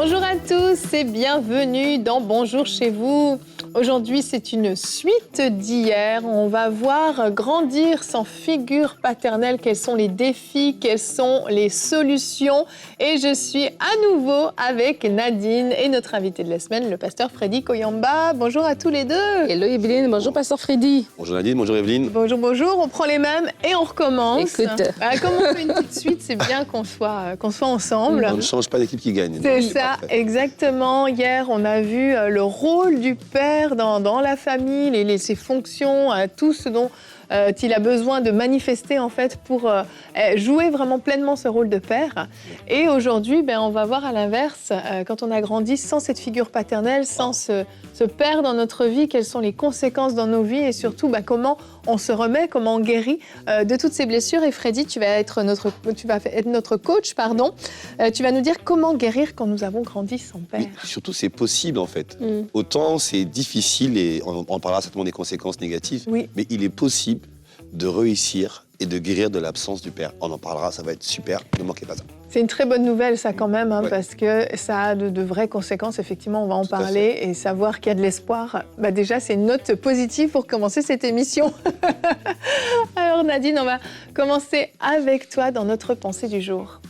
Bonjour à tous et bienvenue dans Bonjour chez vous. Aujourd'hui, c'est une suite d'hier. On va voir grandir sans figure paternelle. Quels sont les défis, quelles sont les solutions. Et je suis à nouveau avec Nadine et notre invité de la semaine, le pasteur Freddy Koyamba. Bonjour à tous les deux. Hello Evelyne, bonjour pasteur Freddy. Bonjour Nadine, bonjour Evelyne. Bonjour, bonjour. On prend les mêmes et on recommence. Écoute. Comme on fait une petite suite, c'est bien qu'on soit ensemble. On ne change pas d'équipe qui gagne. C'est ça, exactement. Hier, on a vu le rôle du père dans la famille, ses fonctions, tout ce dont il a besoin de manifester en fait pour jouer vraiment pleinement ce rôle de père. Et aujourd'hui, on va voir à l'inverse, quand on a grandi sans cette figure paternelle, sans ce père dans notre vie, quelles sont les conséquences dans nos vies et surtout comment on se remet, comment on guérit de toutes ces blessures. Et Freddy, tu vas être notre coach, pardon. Tu vas nous dire comment guérir quand nous avons grandi sans père. Oui, surtout, c'est possible en fait. Autant c'est difficile et on parlera certainement des conséquences négatives, oui. Mais il est possible de réussir et de guérir de l'absence du père. On en parlera, ça va être super, ne manquez pas ça. C'est une très bonne nouvelle, ça, quand même, Ouais. parce que ça a de vraies conséquences. Effectivement, on va en parler et savoir qu'il y a de l'espoir. Déjà, c'est une note positive pour commencer cette émission. Alors, Nadine, on va commencer avec toi dans notre pensée du jour.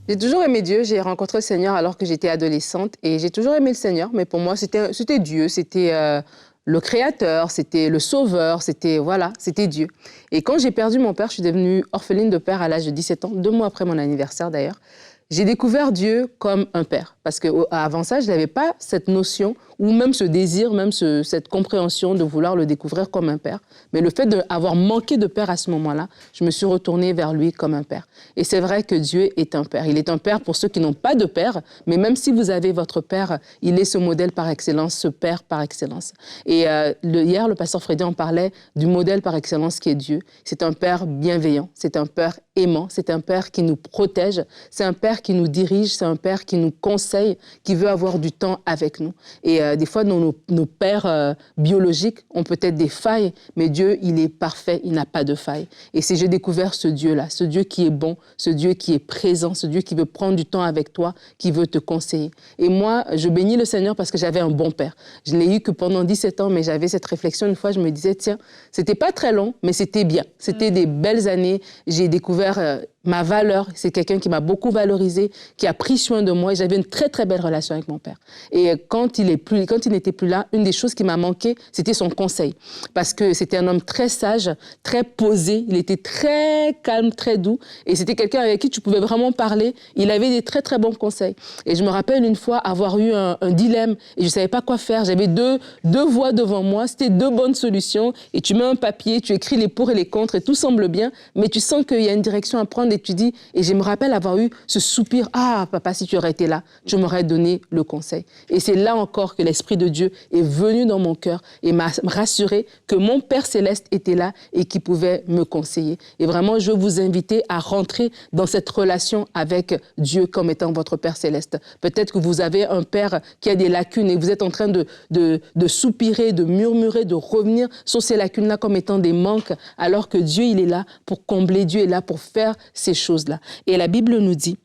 J'ai toujours aimé Dieu, j'ai rencontré le Seigneur alors que j'étais adolescente et j'ai toujours aimé le Seigneur, mais pour moi c'était Dieu, c'était le Créateur, c'était le Sauveur, c'était Dieu. Et quand j'ai perdu mon père, je suis devenue orpheline de père à l'âge de 17 ans, 2 mois après mon anniversaire d'ailleurs. J'ai découvert Dieu comme un père, parce qu'avant ça, je n'avais pas cette notion, ou même ce désir, même cette compréhension de vouloir le découvrir comme un père. Mais le fait d'avoir manqué de père à ce moment-là, je me suis retournée vers lui comme un père. Et c'est vrai que Dieu est un père. Il est un père pour ceux qui n'ont pas de père, mais même si vous avez votre père, il est ce modèle par excellence, ce père par excellence. Et hier, le pasteur Freddy en parlait du modèle par excellence qui est Dieu. C'est un père bienveillant, c'est un père aimant, c'est un père qui nous protège, c'est un père qui nous dirige, c'est un père qui nous conseille, qui veut avoir du temps avec nous. Et des fois, nos pères biologiques ont peut-être des failles, mais Dieu, il est parfait, il n'a pas de failles. Et si j'ai découvert ce Dieu-là, ce Dieu qui est bon, ce Dieu qui est présent, ce Dieu qui veut prendre du temps avec toi, qui veut te conseiller. Et moi, je bénis le Seigneur parce que j'avais un bon père. Je n'ai eu que pendant 17 ans, mais j'avais cette réflexion. Une fois, je me disais, tiens, c'était pas très long, mais c'était bien. C'était des belles années. J'ai découvert ma valeur, c'est quelqu'un qui m'a beaucoup valorisé, qui a pris soin de moi et j'avais une très très belle relation avec mon père. Et quand il n'était plus là, une des choses qui m'a manqué, c'était son conseil. Parce que c'était un homme très sage, très posé, il était très calme, très doux et c'était quelqu'un avec qui tu pouvais vraiment parler. Il avait des très très bons conseils. Et je me rappelle une fois avoir eu un dilemme et je ne savais pas quoi faire. J'avais deux voies devant moi, c'était 2 bonnes solutions et tu mets un papier, tu écris les pour et les contre et tout semble bien, mais tu sens qu'il y a une direction à prendre et tu dis, et je me rappelle avoir eu ce soupir, ah papa, si tu aurais été là, tu m'aurais donné le conseil. Et c'est là encore que l'Esprit de Dieu est venu dans mon cœur et m'a rassuré que mon Père Céleste était là et qui pouvait me conseiller. Et vraiment, je veux vous inviter à rentrer dans cette relation avec Dieu comme étant votre Père Céleste. Peut-être que vous avez un Père qui a des lacunes et vous êtes en train de soupirer, de murmurer, de revenir sur ces lacunes-là comme étant des manques, alors que Dieu, il est là pour combler, Dieu est là pour faire ces choses-là. Et la Bible nous dit,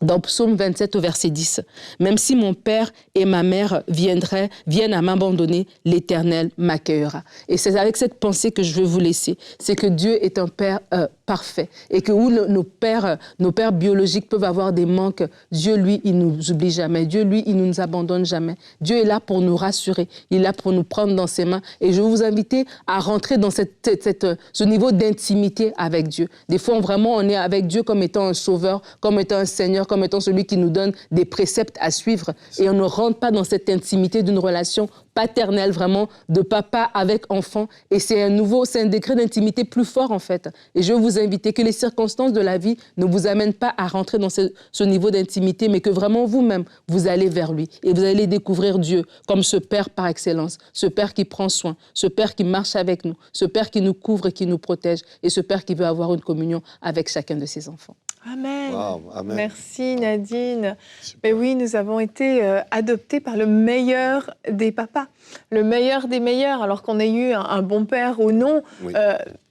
dans Psaume 27 au verset 10, « Même si mon père et ma mère viennent à m'abandonner, l'Éternel m'accueillera. » Et c'est avec cette pensée que je veux vous laisser. C'est que Dieu est un Père parfait et que où nos pères biologiques peuvent avoir des manques, Dieu, lui, il ne nous oublie jamais. Dieu, lui, il ne nous abandonne jamais. Dieu est là pour nous rassurer. Il est là pour nous prendre dans ses mains. Et je veux vous inviter à rentrer dans ce niveau d'intimité avec Dieu. Des fois, on est avec Dieu comme étant un sauveur, comme étant un Seigneur, comme étant celui qui nous donne des préceptes à suivre. Et on ne rentre pas dans cette intimité d'une relation paternelle, vraiment, de papa avec enfant. Et c'est un degré d'intimité plus fort, en fait. Et je veux vous inviter que les circonstances de la vie ne vous amènent pas à rentrer dans ce niveau d'intimité, mais que vraiment vous-même, vous allez vers lui. Et vous allez découvrir Dieu comme ce Père par excellence, ce Père qui prend soin, ce Père qui marche avec nous, ce Père qui nous couvre et qui nous protège, et ce Père qui veut avoir une communion avec chacun de ses enfants. Amen. Waouh, amen. Merci Nadine. Super. Mais oui, nous avons été adoptés par le meilleur des papas, le meilleur des meilleurs. Alors qu'on ait eu un bon père ou non, Oui.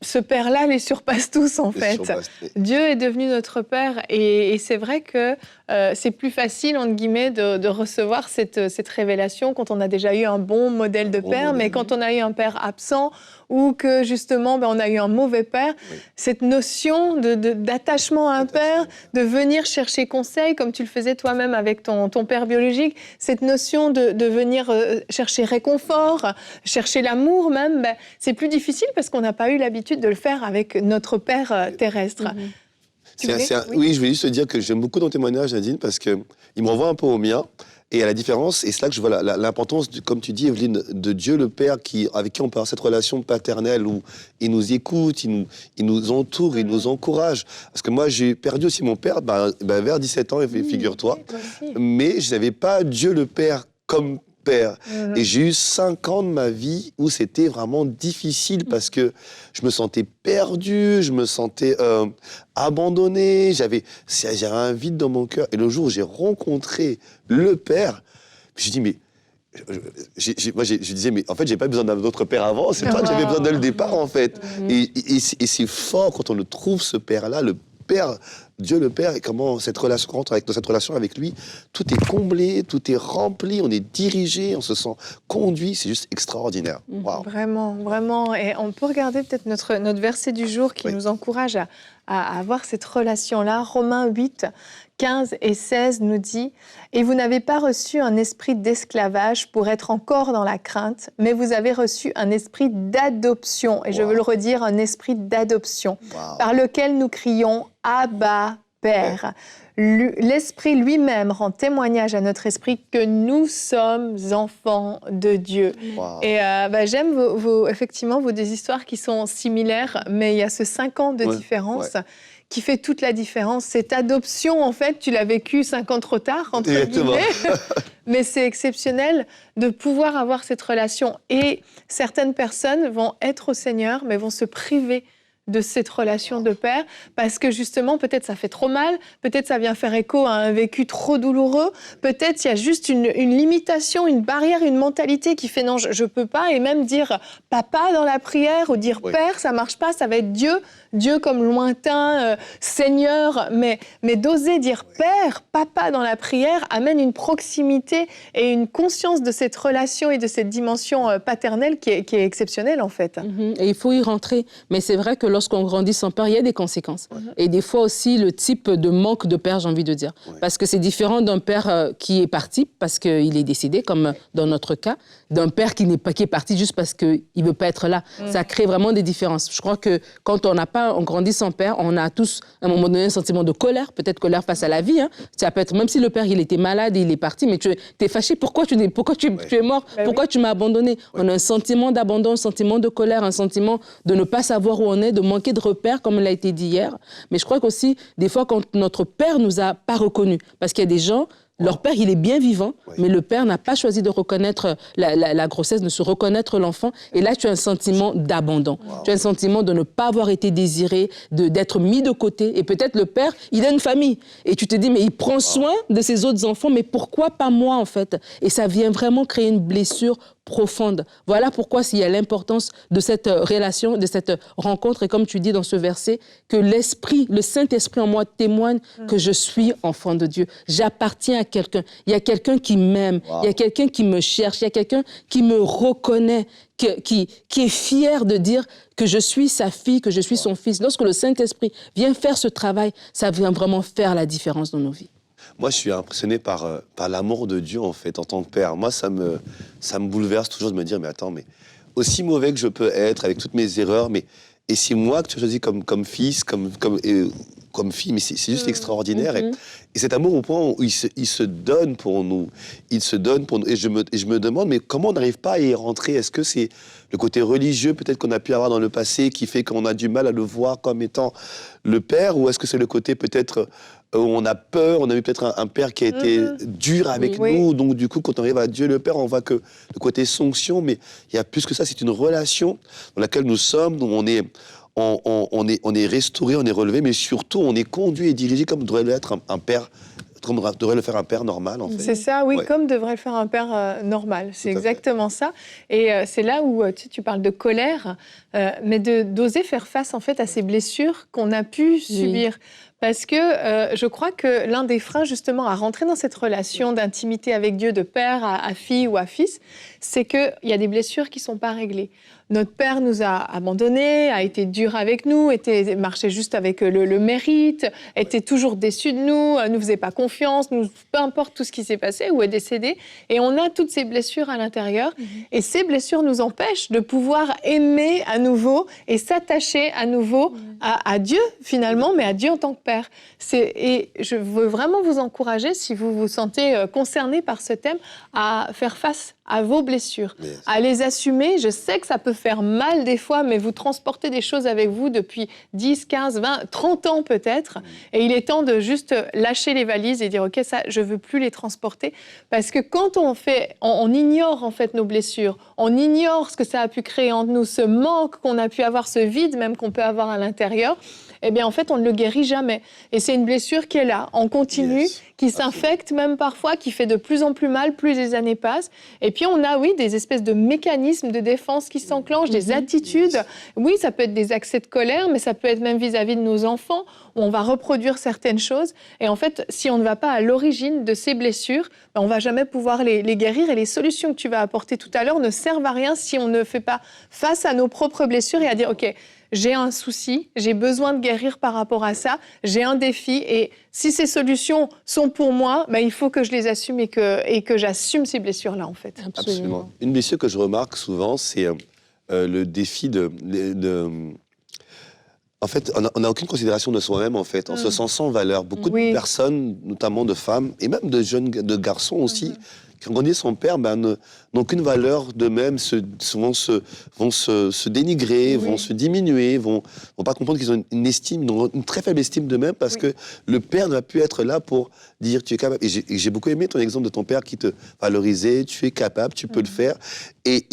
ce père-là les surpasse tous en Les fait. surpasse. Dieu est devenu notre père et c'est vrai que c'est plus facile, entre guillemets, de recevoir cette révélation quand on a déjà eu un bon modèle de bon père, modèle. mais quand on a eu un père absent ou que justement on a eu un mauvais père, Oui. cette notion d'attachement à un père, de venir chercher conseil, comme tu le faisais toi-même avec ton père biologique, cette notion de venir chercher réconfort, chercher l'amour même, ben, c'est plus difficile parce qu'on n'a pas eu l'habitude de le faire avec notre père terrestre. Tu voulais Oui, je voulais juste te dire que j'aime beaucoup ton témoignage, Nadine, parce qu'il me renvoie un peu au mien. Et à la différence, et c'est là que je vois l'importance, comme tu dis, Evelyne, de Dieu le Père, avec qui on peut avoir cette relation paternelle où il nous écoute, il nous entoure, il nous encourage. Parce que moi, j'ai perdu aussi mon père vers 17 ans, figure-toi. Oui, toi aussi. Mais je n'avais pas Dieu le Père comme père. Et j'ai eu 5 ans de ma vie où c'était vraiment difficile parce que je me sentais perdu, je me sentais abandonné, j'avais un vide dans mon cœur. Et le jour où j'ai rencontré le Père, je dis mais je disais, mais en fait, j'ai pas besoin d'un autre père avant, c'est toi que j'avais besoin dès le départ, en fait. Et c'est fort quand on le trouve, ce père-là, le Père, Dieu le Père, et comment cette relation, dans cette relation avec lui, tout est comblé, tout est rempli, on est dirigé, on se sent conduit, c'est juste extraordinaire. Wow. Vraiment, vraiment. Et on peut regarder peut-être notre verset du jour qui nous encourage à avoir cette relation-là. Romains 8, 15 et 16 nous dit « Et vous n'avez pas reçu un esprit d'esclavage pour être encore dans la crainte, mais vous avez reçu un esprit d'adoption. » Et je veux le redire, un esprit d'adoption, par lequel nous crions « Abba, Père ». L'Esprit lui-même rend témoignage à notre esprit que nous sommes enfants de Dieu. Wow. Et j'aime effectivement vos deux histoires qui sont similaires, mais il y a ce 5 ans de différence qui fait toute la différence. Cette adoption, en fait, tu l'as vécue 5 ans trop tard, entre guillemets, mais c'est exceptionnel de pouvoir avoir cette relation. Et certaines personnes vont être au Seigneur, mais vont se priver de cette relation de père, parce que justement, peut-être ça fait trop mal, peut-être ça vient faire écho à un vécu trop douloureux, peut-être il y a juste une limitation, une barrière, une mentalité qui fait non, je peux pas, et même dire papa dans la prière ou dire père, ça marche pas, ça va être Dieu comme lointain, Seigneur, mais d'oser dire père, papa dans la prière amène une proximité et une conscience de cette relation et de cette dimension paternelle qui est exceptionnelle en fait. Et il faut y rentrer, mais c'est vrai que lorsqu'on grandit sans père, il y a des conséquences. Et des fois aussi, le type de manque de père, j'ai envie de dire. Parce que c'est différent d'un père qui est parti parce qu'il est décédé, comme dans notre cas, d'un père qui est parti juste parce qu'il ne veut pas être là. Ça crée vraiment des différences. Je crois que quand on grandit sans père, on a tous, à un moment donné, un sentiment de colère, peut-être colère face à la vie. Hein. Ça peut être, même si le père, il était malade et il est parti, mais tu es fâché. Pourquoi tu es mort? Pourquoi tu m'as abandonné? On a un sentiment d'abandon, un sentiment de colère, un sentiment de ne pas savoir où on est, de manquer de repères, comme l'a été dit hier. Mais je crois qu'aussi, des fois, quand notre père nous a pas reconnus, parce qu'il y a des gens, leur père, il est bien vivant, mais le père n'a pas choisi de reconnaître la grossesse, de se reconnaître l'enfant. Et là, tu as un sentiment d'abandon. Tu as un sentiment de ne pas avoir été désiré, d'être mis de côté. Et peut-être le père, il a une famille. Et tu te dis, mais il prend soin de ses autres enfants, mais pourquoi pas moi, en fait? Et ça vient vraiment créer une blessure profonde. Voilà pourquoi il y a l'importance de cette relation, de cette rencontre. Et comme tu dis dans ce verset, que l'Esprit, le Saint-Esprit en moi témoigne que je suis enfant de Dieu. J'appartiens à quelqu'un. Il y a quelqu'un qui m'aime. Il y a quelqu'un qui me cherche. Il y a quelqu'un qui me reconnaît, qui est fier de dire que je suis sa fille, que je suis son fils. Lorsque le Saint-Esprit vient faire ce travail, ça vient vraiment faire la différence dans nos vies. Moi, je suis impressionné par l'amour de Dieu, en fait, en tant que père. Moi, ça me bouleverse toujours de me dire, mais attends, mais aussi mauvais que je peux être, avec toutes mes erreurs, mais et c'est moi que tu as choisi comme fils, comme fille, mais c'est juste extraordinaire. Et cet amour au point où il se donne pour nous. Il se donne pour nous. Et je me demande, mais comment on n'arrive pas à y rentrer? Est-ce que c'est le côté religieux, peut-être qu'on a pu avoir dans le passé, qui fait qu'on a du mal à le voir comme étant le père? Ou est-ce que c'est le côté peut-être où on a peur, on a eu peut-être un père qui a été dur avec nous, donc du coup, quand on arrive à Dieu le Père, on voit que le côté sanction, mais il y a plus que ça, c'est une relation dans laquelle nous sommes, où on est on est restauré, on est relevé, mais surtout, on est conduit et dirigé comme devrait l'être un père, comme devrait le faire un père normal, en fait. C'est ça, oui, comme devrait le faire un père normal. C'est exactement ça. Et c'est là où tu parles de colère, mais d'oser faire face, en fait, à ces blessures qu'on a pu subir. Parce que je crois que l'un des freins, justement, à rentrer dans cette relation d'intimité avec Dieu, de père à fille ou à fils, c'est qu'il y a des blessures qui ne sont pas réglées. Notre père nous a abandonnés, a été dur avec nous, marchait juste avec le mérite, était toujours déçu de nous, ne nous faisait pas confiance, peu importe tout ce qui s'est passé ou est décédé. Et on a toutes ces blessures à l'intérieur. Et ces blessures nous empêchent de pouvoir aimer à nouveau et s'attacher à nouveau à Dieu, finalement, mais à Dieu en tant que père. Et je veux vraiment vous encourager, si vous vous sentez concerné par ce thème, à faire face à vos blessures, à les assumer. Je sais que ça peut faire mal des fois, mais vous transportez des choses avec vous depuis 10, 15, 20, 30 ans peut-être. Et il est temps de juste lâcher les valises et dire « Ok, ça, je ne veux plus les transporter ». Parce que quand on ignore en fait nos blessures, on ignore ce que ça a pu créer en nous, ce manque qu'on a pu avoir, ce vide même qu'on peut avoir à l'intérieur, eh bien, en fait, on ne le guérit jamais. Et c'est une blessure qui est là, en continu, qui s'infecte même parfois, qui fait de plus en plus mal, plus les années passent. Et puis, on a, oui, des espèces de mécanismes de défense qui s'enclenchent, des attitudes. Oui, ça peut être des accès de colère, mais ça peut être même vis-à-vis de nos enfants, où on va reproduire certaines choses. Et en fait, si on ne va pas à l'origine de ces blessures, ben, on ne va jamais pouvoir les guérir. Et les solutions que tu vas apporter tout à l'heure ne servent à rien si on ne fait pas face à nos propres blessures et à dire « Ok, j'ai un souci, j'ai besoin de guérir par rapport à ça, j'ai un défi et si ces solutions sont pour moi, ben, il faut que je les assume et que j'assume ces blessures-là en fait. Absolument. Une blessure que je remarque souvent, c'est le défi En fait, on n'a aucune considération de soi-même, en fait. On se sent sans valeur. Beaucoup de personnes, notamment de femmes, et même de garçons aussi, qui ont grandi sans père, n'ont qu'une valeur d'eux-mêmes, vont se dénigrer, vont se diminuer, vont pas comprendre qu'ils ont une très faible estime d'eux-mêmes parce que le père ne va plus être là pour dire tu es capable. Et j'ai beaucoup aimé ton exemple de ton père qui te valorisait, tu es capable, tu peux le faire. Et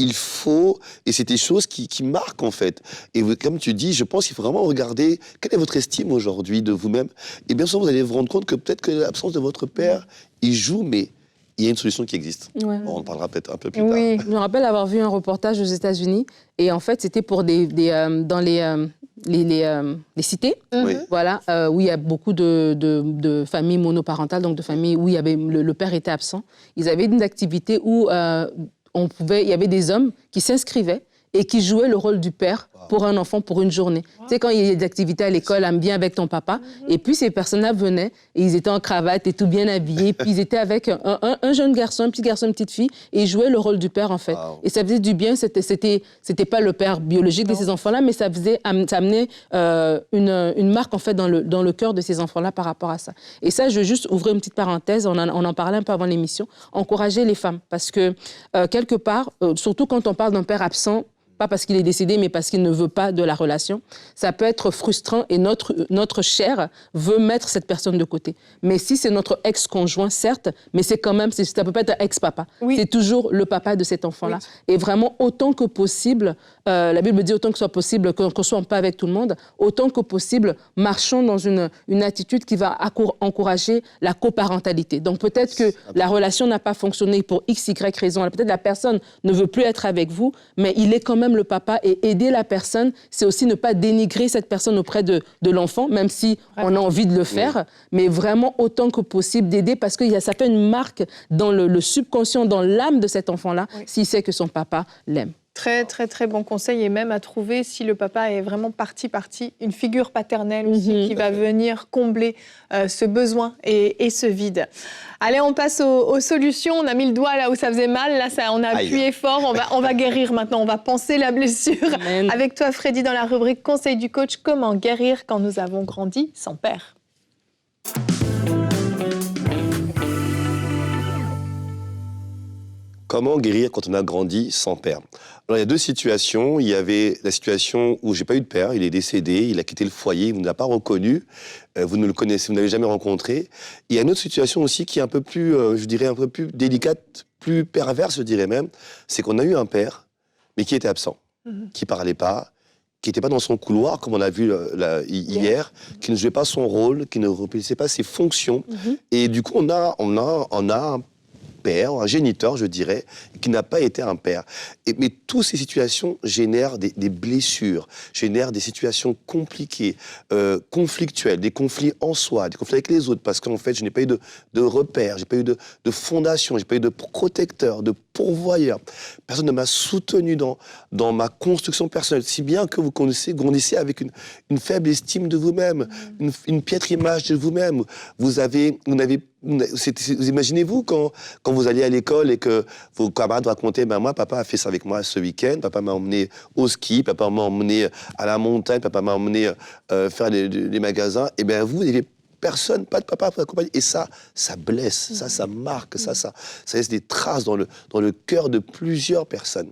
c'est des choses qui marquent en fait. Et comme tu dis, je pense qu'il faut vraiment regarder quelle est votre estime aujourd'hui de vous-même. Et bien sûr, vous allez vous rendre compte que peut-être que l'absence de votre père, il joue, mais il y a une solution qui existe. Ouais. On en parlera peut-être un peu plus tard. Je me rappelle avoir vu un reportage aux États-Unis et en fait, c'était pour dans les cités, voilà, où il y a beaucoup de familles monoparentales, donc de familles où le père était absent. Ils avaient une activité où il y avait des hommes qui s'inscrivaient et qui jouaient le rôle du père pour un enfant pour une journée. Tu sais, quand il y a des activités à l'école, aime bien avec ton papa, et puis ces personnes-là venaient, et ils étaient en cravate et tout bien habillés, puis ils étaient avec un jeune garçon, un petit garçon, une petite fille, et ils jouaient le rôle du père, en fait. Et ça faisait du bien, c'était pas le père biologique de ces enfants-là, mais ça amenait une marque, en fait, dans le cœur de ces enfants-là par rapport à ça. Et ça, je veux juste ouvrir une petite parenthèse, on en parlait un peu avant l'émission, encourager les femmes, parce que, quelque part, surtout quand on parle d'un père absent, pas parce qu'il est décédé, mais parce qu'il ne veut pas de la relation. Ça peut être frustrant et notre chair veut mettre cette personne de côté. Mais si c'est notre ex-conjoint, certes, mais c'est quand même, ça ne peut pas être un ex-papa. C'est toujours le papa de cet enfant-là. Et vraiment, autant que possible, la Bible dit autant que ce soit possible, qu'on ne soit pas avec tout le monde, autant que possible, marchons dans une attitude qui va encourager la coparentalité. Donc peut-être que la relation n'a pas fonctionné pour X, Y raison. Peut-être la personne ne veut plus être avec vous, mais il est quand même le papa et aider la personne, c'est aussi ne pas dénigrer cette personne auprès de l'enfant, même si on a envie de le faire, mais vraiment autant que possible d'aider parce que ça fait une marque dans le subconscient, dans l'âme de cet enfant-là, s'il sait que son papa l'aime. Très, très, très bon conseil et même à trouver, si le papa est vraiment parti, une figure paternelle aussi qui va venir combler ce besoin et ce vide. Allez, on passe aux solutions. On a mis le doigt là où ça faisait mal. Là, on a appuyé fort. On va guérir maintenant. On va panser la blessure. Amen. Avec toi, Freddy, dans la rubrique Conseil du coach, comment guérir quand nous avons grandi sans père. Comment guérir quand on a grandi sans père? Alors, il y a deux situations. Il y avait la situation où j'ai pas eu de père, il est décédé, il a quitté le foyer, vous ne l'avez pas reconnu, vous ne le connaissez, vous ne l'avez jamais rencontré. Il y a une autre situation aussi qui est un peu plus, je dirais, un peu plus délicate, plus perverse, je dirais même, c'est qu'on a eu un père, mais qui était absent, qui parlait pas, qui n'était pas dans son couloir, comme on l'a vu hier, qui ne jouait pas son rôle, qui ne remplissait pas ses fonctions. Et du coup, on a un père, un géniteur, je dirais, qui n'a pas été un père. Mais toutes ces situations génèrent des blessures, génèrent des situations compliquées, conflictuelles, des conflits en soi, des conflits avec les autres, parce qu'en fait, je n'ai pas eu de repères, je n'ai pas eu de fondation, je n'ai pas eu de protecteur, de pourvoyeur. Personne ne m'a soutenu dans ma construction personnelle, si bien que vous grandissez avec une faible estime de vous-même, une piètre image de vous-même. Vous imaginez-vous quand vous alliez à l'école et que vos camarades racontaient, moi, papa a fait ça avec moi ce week-end, papa m'a emmené au ski, papa m'a emmené à la montagne, papa m'a emmené faire des magasins, et bien vous n'avez personne, pas de papa pour accompagner. Et ça blesse, ça marque, ça laisse des traces dans le cœur de plusieurs personnes.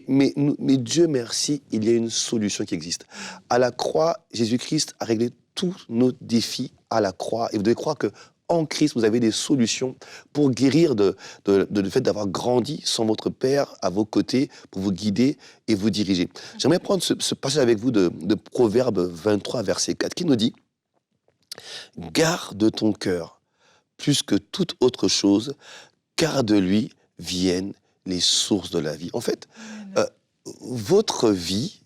Mais Dieu merci, il y a une solution qui existe. À la croix, Jésus-Christ a réglé tous nos défis à la croix. Et vous devez croire que en Christ, vous avez des solutions pour guérir de le fait d'avoir grandi sans votre Père à vos côtés, pour vous guider et vous diriger. J'aimerais prendre ce passage avec vous de Proverbe 23, verset 4, qui nous dit « Garde ton cœur plus que toute autre chose, car de lui viennent les sources de la vie. » En fait, votre vie,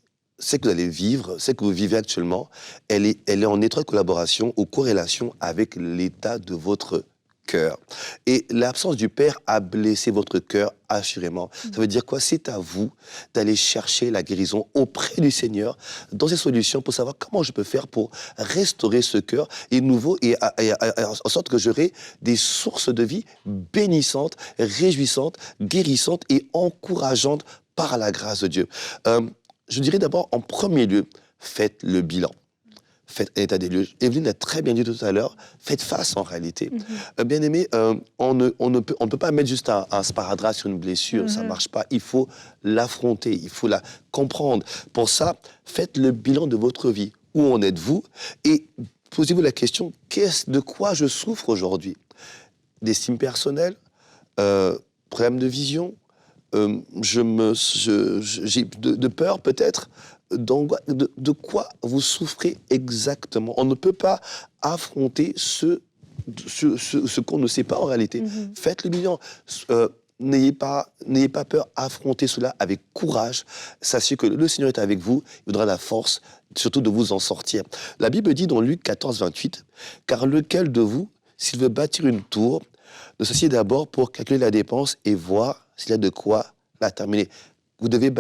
c'est que vous allez vivre, c'est que vous vivez actuellement, elle est en étroite collaboration ou corrélation avec l'état de votre cœur. Et l'absence du Père a blessé votre cœur assurément. Ça veut dire quoi? C'est à vous d'aller chercher la guérison auprès du Seigneur dans ces solutions pour savoir comment je peux faire pour restaurer ce cœur et nouveau et en sorte que j'aurai des sources de vie bénissantes, réjouissantes, guérissantes et encourageantes par la grâce de Dieu. Je dirais d'abord, en premier lieu, faites le bilan. Faites un état des lieux. Evelyne l'a très bien dit tout à l'heure, faites face en réalité. Bien aimé, on ne peut pas mettre juste un sparadrap sur une blessure, ça ne marche pas. Il faut l'affronter, il faut la comprendre. Pour ça, faites le bilan de votre vie. Où en êtes-vous? Et posez-vous la question, de quoi je souffre aujourd'hui? D'estime personnelle, problème de vision, j'ai de peur peut-être, de quoi vous souffrez exactement. On ne peut pas affronter ce qu'on ne sait pas en réalité. Faites le bilan. N'ayez pas peur, affrontez cela avec courage. Sachez que le Seigneur est avec vous, il vous donnera la force, surtout de vous en sortir. La Bible dit dans Luc 14, 28, « Car lequel de vous, s'il veut bâtir une tour, ne s'assied d'abord pour calculer la dépense et voir s'il y a de quoi la terminer. » Vous devez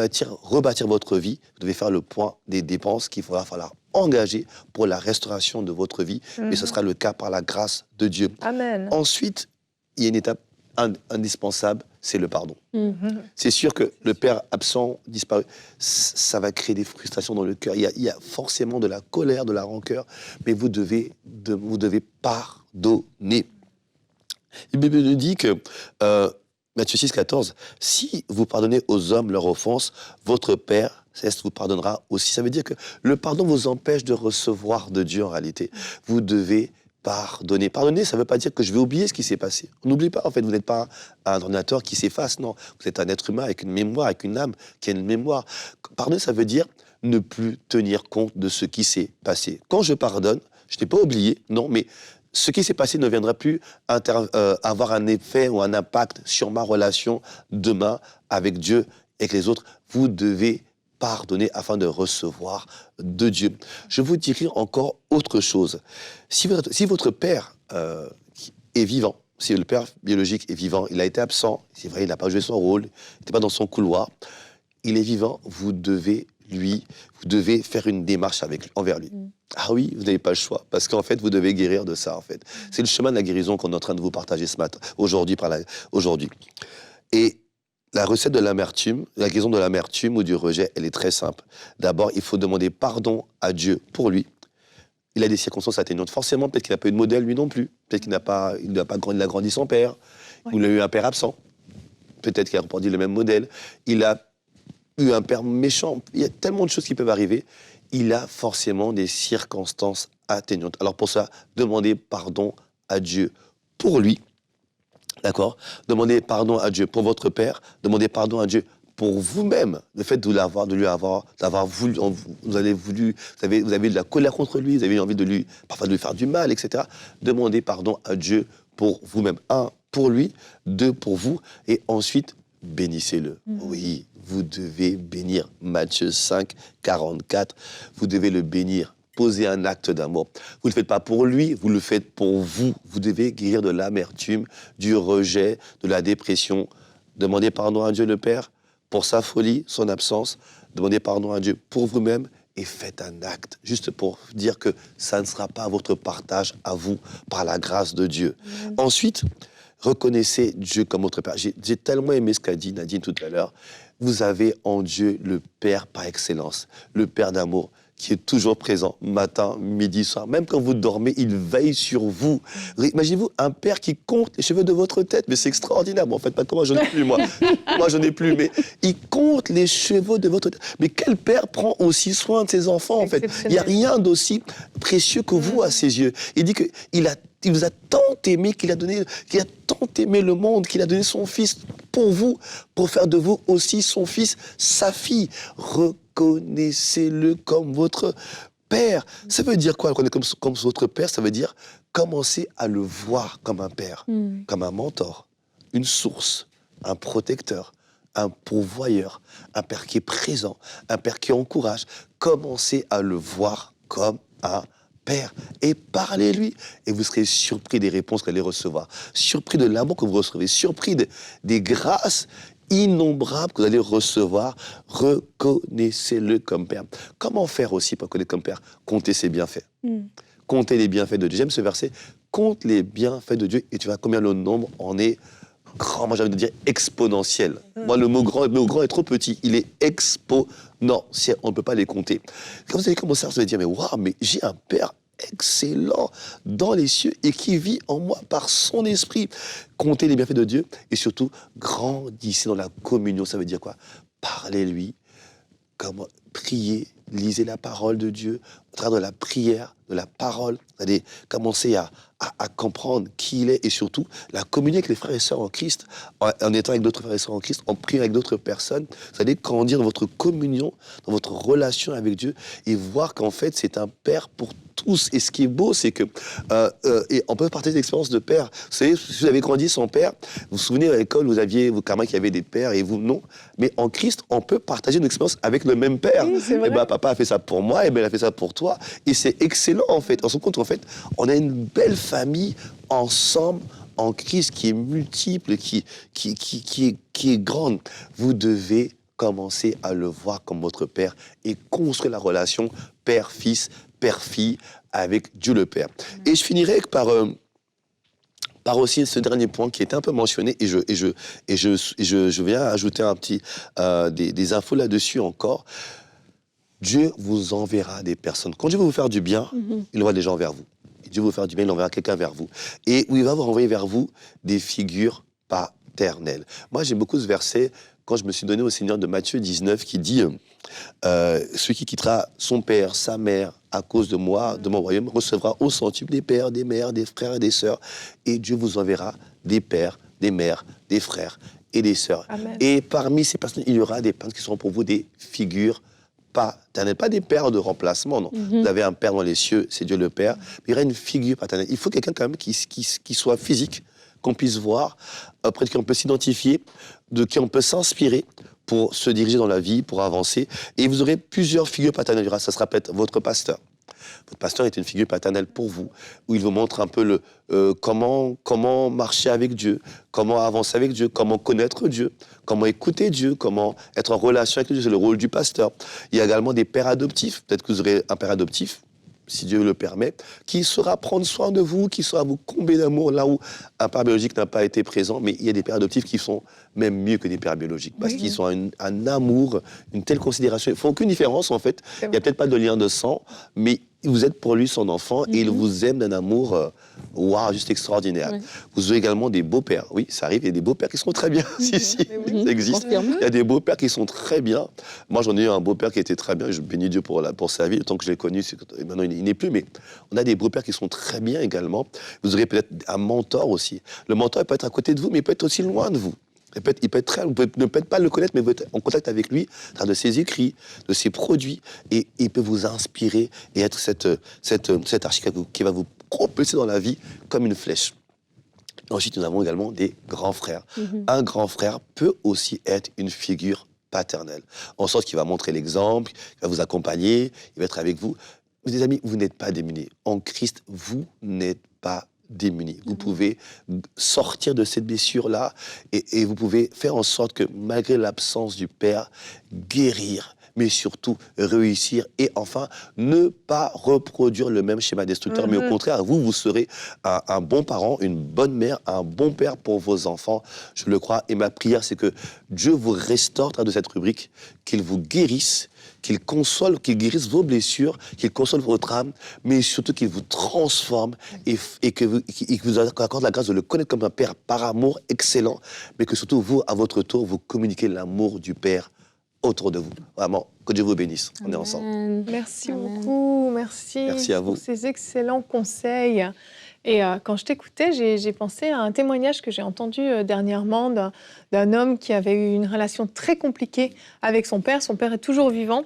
rebâtir votre vie, vous devez faire le point des dépenses qu'il va falloir engager pour la restauration de votre vie. Et ce sera le cas par la grâce de Dieu. Amen. Ensuite, il y a une étape indispensable, c'est le pardon. C'est sûr que le Père absent, disparu, ça va créer des frustrations dans le cœur. Il y a forcément de la colère, de la rancœur, mais vous devez pardonner. La Bible nous dit que, Matthieu 6, 14, « Si vous pardonnez aux hommes leur offense, votre Père céleste vous pardonnera aussi. » Ça veut dire que le pardon vous empêche de recevoir de Dieu en réalité. Vous devez pardonner. Pardonner, ça ne veut pas dire que je vais oublier ce qui s'est passé. On n'oublie pas, en fait, vous n'êtes pas un ordinateur qui s'efface, non. Vous êtes un être humain avec une mémoire, avec une âme qui a une mémoire. Pardonner, ça veut dire ne plus tenir compte de ce qui s'est passé. Quand je pardonne, je n'ai pas oublié, non, mais ce qui s'est passé ne viendra plus avoir un effet ou un impact sur ma relation demain avec Dieu et avec les autres. Vous devez pardonner afin de recevoir de Dieu. Je vous dirai encore autre chose. Si votre père est vivant, si le père biologique est vivant, il a été absent, c'est vrai, il n'a pas joué son rôle, il n'était pas dans son couloir, il est vivant, vous devez faire une démarche envers lui. Ah oui, vous n'avez pas le choix, parce qu'en fait, vous devez guérir de ça, en fait. C'est le chemin de la guérison qu'on est en train de vous partager aujourd'hui. Et la recette de l'amertume, la guérison de l'amertume ou du rejet, elle est très simple. D'abord, il faut demander pardon à Dieu pour lui. Il a des circonstances atténuantes. Forcément, peut-être qu'il n'a pas eu de modèle, lui non plus. Peut-être qu'il n'a pas grandi sans père. Ou il a eu un père absent. Peut-être qu'il a reproduit le même modèle. Il a eu un père méchant. Il y a tellement de choses qui peuvent arriver. Il a forcément des circonstances atténuantes. Alors pour ça, demandez pardon à Dieu pour lui. D'accord? Demandez pardon à Dieu pour votre père. Demandez pardon à Dieu pour vous-même. Le fait d'avoir voulu, vous avez de la colère contre lui, vous avez envie parfois de lui faire du mal, etc. Demandez pardon à Dieu pour vous-même. 1, pour lui, 2, pour vous, et ensuite, bénissez-le. Oui, vous devez bénir. Matthieu 5, 44, vous devez le bénir. Posez un acte d'amour. Vous ne le faites pas pour lui, vous le faites pour vous. Vous devez guérir de l'amertume, du rejet, de la dépression. Demandez pardon à Dieu le Père pour sa folie, son absence. Demandez pardon à Dieu pour vous-même et faites un acte, juste pour dire que ça ne sera pas votre partage à vous par la grâce de Dieu. Ensuite, reconnaissez Dieu comme votre Père. J'ai tellement aimé ce qu'a dit Nadine tout à l'heure. Vous avez en Dieu le Père par excellence, le Père d'amour, qui est toujours présent, matin, midi, soir. Même quand vous dormez, il veille sur vous. Imaginez-vous un père qui compte les cheveux de votre tête, mais c'est extraordinaire. Bon, en fait, pas comme moi, j'en ai plus, moi. Moi, j'en ai plus, mais il compte les cheveux de votre tête. Mais quel père prend aussi soin de ses enfants, en fait? Il n'y a rien d'aussi précieux que vous à ses yeux. Il dit qu'il vous a tant aimé, qu'il a tant aimé le monde, qu'il a donné son Fils pour vous, pour faire de vous aussi son Fils, sa fille. Reconnaissez-le comme votre Père. Ça veut dire quoi, reconnaître comme votre Père? Ça veut dire commencer à le voir comme un Père, comme un mentor, une source, un protecteur, un pourvoyeur, un Père qui est présent, un Père qui encourage. Commencez à le voir comme un Père, et parlez-lui, et vous serez surpris des réponses que vous allez recevoir, surpris de l'amour que vous recevez, surpris des grâces innombrables que vous allez recevoir. Reconnaissez-le comme Père. Comment faire aussi pour connaître comme Père? Comptez ses bienfaits. Comptez les bienfaits de Dieu. J'aime ce verset. Compte les bienfaits de Dieu, et tu vois combien le nombre en est grand. Moi, j'ai envie de dire exponentiel. Moi, le mot grand est trop petit. Il est exponentiel. On ne peut pas les compter. Quand vous allez commencer à se dire, mais waouh, mais j'ai un Père excellent dans les cieux et qui vit en moi par son esprit. Comptez les bienfaits de Dieu et surtout, grandissez dans la communion. Ça veut dire quoi? Parlez-lui, priez, lisez la parole de Dieu, au travers de la prière, de la parole. Vous allez commencer à comprendre qui il est et surtout la communier avec les frères et sœurs en Christ, en étant avec d'autres frères et sœurs en Christ, en priant avec d'autres personnes. Vous allez grandir dans votre communion, dans votre relation avec Dieu et voir qu'en fait, c'est un Père pour tous. Et ce qui est beau, c'est que et on peut partager l'expérience de père. Vous savez, si vous avez grandi sans père, vous vous souvenez à l'école, vous carrément qu'il y avait des pères et vous, non. Mais en Christ, on peut partager une expérience avec le même Père. Oui, c'est vrai. Et papa a fait ça pour moi, et elle a fait ça pour toi. Et c'est excellent, en fait. On se rend compte, en fait, on a une belle famille ensemble, en Christ, qui est multiple, qui est grande. Vous devez commencer à le voir comme votre Père et construire la relation Père-Fils, Père-Fille avec Dieu le Père. Et je finirai par aussi ce dernier point qui était un peu mentionné, et je viens ajouter un petit des infos là-dessus encore. Dieu vous enverra des personnes. Quand Dieu veut vous faire du bien, il envoie des gens vers vous. Et Dieu veut vous faire du bien, il enverra quelqu'un vers vous. Et il va vous renvoyer vers vous des figures paternelles. Moi, j'aime beaucoup ce verset quand je me suis donné au Seigneur de Matthieu 19 qui dit celui qui quittera son père, sa mère, à cause de moi, de mon royaume, recevra au centuple des pères, des mères, des frères et des sœurs. Et Dieu vous enverra des pères, des mères, des frères et des sœurs. Amen. Et parmi ces personnes, il y aura des personnes qui seront pour vous des figures paternelles. Pas des pères de remplacement, non. Vous avez un père dans les cieux, c'est Dieu le Père. Mais il y aura une figure paternelle. Il faut quelqu'un quand même qui soit physique, qu'on puisse voir, auprès de qui on peut s'identifier, de qui on peut s'inspirer pour se diriger dans la vie, pour avancer. Et vous aurez plusieurs figures paternelles. Ça sera peut-être votre pasteur. Votre pasteur est une figure paternelle pour vous, où il vous montre un peu comment marcher avec Dieu, comment avancer avec Dieu, comment connaître Dieu, comment écouter Dieu, comment être en relation avec Dieu. C'est le rôle du pasteur. Il y a également des pères adoptifs. Peut-être que vous aurez un père adoptif, si Dieu le permet, qui saura prendre soin de vous, qui saura vous combler d'amour là où un père biologique n'a pas été présent. Mais il y a des pères adoptifs qui sont même mieux que des pères biologiques, parce qu'ils ont un amour, une telle considération. Ils ne font aucune différence, en fait. Il n'y a peut-être pas de lien de sang, mais vous êtes pour lui son enfant et il vous aime d'un amour juste extraordinaire. Vous avez également des beaux-pères. Oui, ça arrive, il y a des beaux-pères qui sont très bien. Si, ça existe. Il y a des beaux-pères qui sont très bien. Moi, j'en ai eu un beau-père qui était très bien. Je bénis Dieu pour sa vie. Le temps que je l'ai connu, maintenant, il n'est plus. Mais on a des beaux-pères qui sont très bien également. Vous aurez peut-être un mentor aussi. Le mentor, il peut être à côté de vous, mais il peut être aussi loin de vous. Il peut être très, vous pouvez ne peut-être pas le connaître, mais vous êtes en contact avec lui, à travers de ses écrits, de ses produits, et il peut vous inspirer et être cette archi qui va vous propulser dans la vie comme une flèche. Ensuite, nous avons également des grands frères. Un grand frère peut aussi être une figure paternelle, en sorte qu'il va montrer l'exemple, il va vous accompagner, il va être avec vous. Mes amis, vous n'êtes pas démunis. En Christ, vous n'êtes pas démunis. Vous pouvez sortir de cette blessure-là et vous pouvez faire en sorte que, malgré l'absence du Père, guérir, mais surtout réussir et enfin ne pas reproduire le même schéma destructeur, mais au contraire, vous serez un bon parent, une bonne mère, un bon père pour vos enfants, je le crois. Et ma prière, c'est que Dieu vous restaure à travers de cette rubrique, qu'il vous guérisse, qu'il console, qu'il guérisse vos blessures, qu'il console votre âme, mais surtout qu'il vous transforme et qu'il vous accorde la grâce de le connaître comme un Père par amour excellent, mais que surtout vous, à votre tour, vous communiquez l'amour du Père autour de vous. Vraiment, que Dieu vous bénisse. On est ensemble. Merci beaucoup. Merci à vous. pour ces excellents conseils. Et quand je t'écoutais, j'ai pensé à un témoignage que j'ai entendu dernièrement d'un homme qui avait eu une relation très compliquée avec son père. Son père est toujours vivant.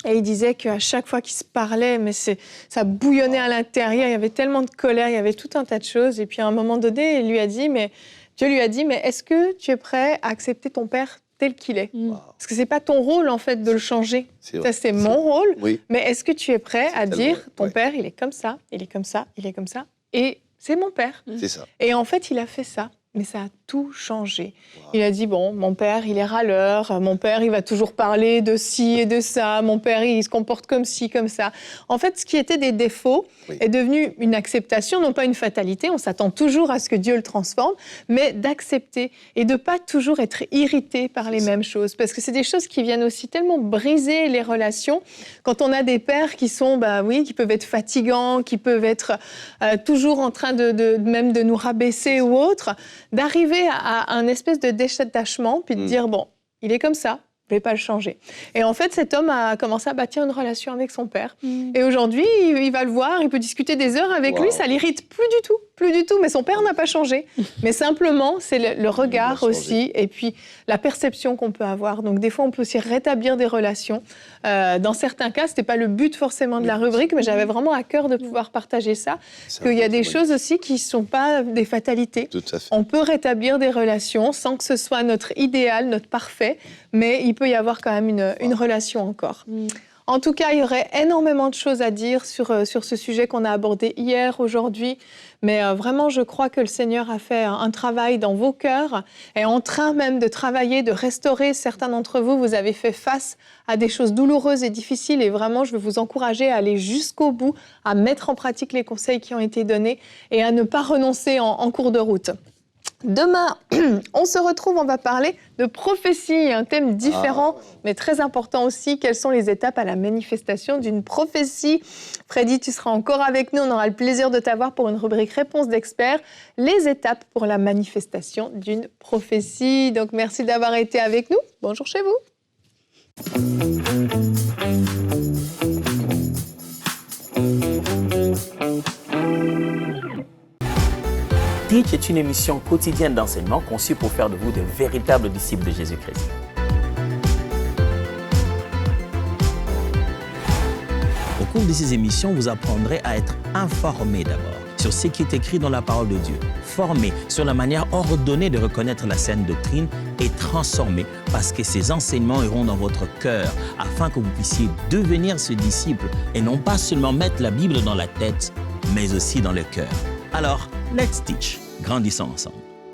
Et il disait qu'à chaque fois qu'ils se parlaient, mais ça bouillonnait à l'intérieur. Il y avait tellement de colère, il y avait tout un tas de choses. Et puis à un moment donné, Dieu lui a dit, mais est-ce que tu es prêt à accepter ton père tel qu'il est? Parce que c'est pas ton rôle, en fait, de le changer. Ça, c'est mon rôle. Oui. Mais est-ce que tu es prêt à dire, ton père, il est comme ça, il est comme ça, il est comme ça, et c'est mon père. C'est ça. Et en fait, il a fait ça. Mais ça a tout changé. Il a dit, bon, mon père, il est râleur. Mon père, il va toujours parler de ci et de ça. Mon père, il se comporte comme ci, comme ça. En fait, ce qui était des défauts est devenu une acceptation, non pas une fatalité. On s'attend toujours à ce que Dieu le transforme, mais d'accepter et de pas toujours être irrité par les mêmes choses. Parce que c'est des choses qui viennent aussi tellement briser les relations. Quand on a des pères qui sont, qui peuvent être fatigants, qui peuvent être toujours en train même de nous rabaisser ou autre, d'arriver à un espèce de détachement, puis de dire, bon, il est comme ça, je ne vais pas le changer. Et en fait, cet homme a commencé à bâtir une relation avec son père. Et aujourd'hui, il va le voir, il peut discuter des heures avec lui, ça l'irrite plus du tout. Mais son père n'a pas changé. Mais simplement, c'est le regard aussi, et puis la perception qu'on peut avoir. Donc des fois, on peut aussi rétablir des relations. Dans certains cas, ce n'était pas le but forcément de la rubrique, mais j'avais vraiment à cœur de pouvoir partager ça. Qu'il y a des choses aussi qui ne sont pas des fatalités. Tout à fait. On peut rétablir des relations sans que ce soit notre idéal, notre parfait, mais il peut y avoir quand même une relation encore. En tout cas, il y aurait énormément de choses à dire sur ce sujet qu'on a abordé hier, aujourd'hui. Mais vraiment, je crois que le Seigneur a fait un travail dans vos cœurs, est en train même de travailler, de restaurer. Certains d'entre vous, vous avez fait face à des choses douloureuses et difficiles. Et vraiment, je veux vous encourager à aller jusqu'au bout, à mettre en pratique les conseils qui ont été donnés et à ne pas renoncer en cours de route. Demain, on se retrouve, on va parler de prophétie, un thème différent, mais très important aussi. Quelles sont les étapes à la manifestation d'une prophétie? Freddy, tu seras encore avec nous, on aura le plaisir de t'avoir pour une rubrique Réponse d'experts, les étapes pour la manifestation d'une prophétie. Donc merci d'avoir été avec nous, bonjour chez vous. Teach est une émission quotidienne d'enseignement conçue pour faire de vous de véritables disciples de Jésus-Christ. Au cours de ces émissions, vous apprendrez à être informé d'abord sur ce qui est écrit dans la parole de Dieu, formé sur la manière ordonnée de reconnaître la saine doctrine et transformé parce que ces enseignements iront dans votre cœur afin que vous puissiez devenir ce disciple et non pas seulement mettre la Bible dans la tête, mais aussi dans le cœur. Alors, let's teach, grandissons ensemble.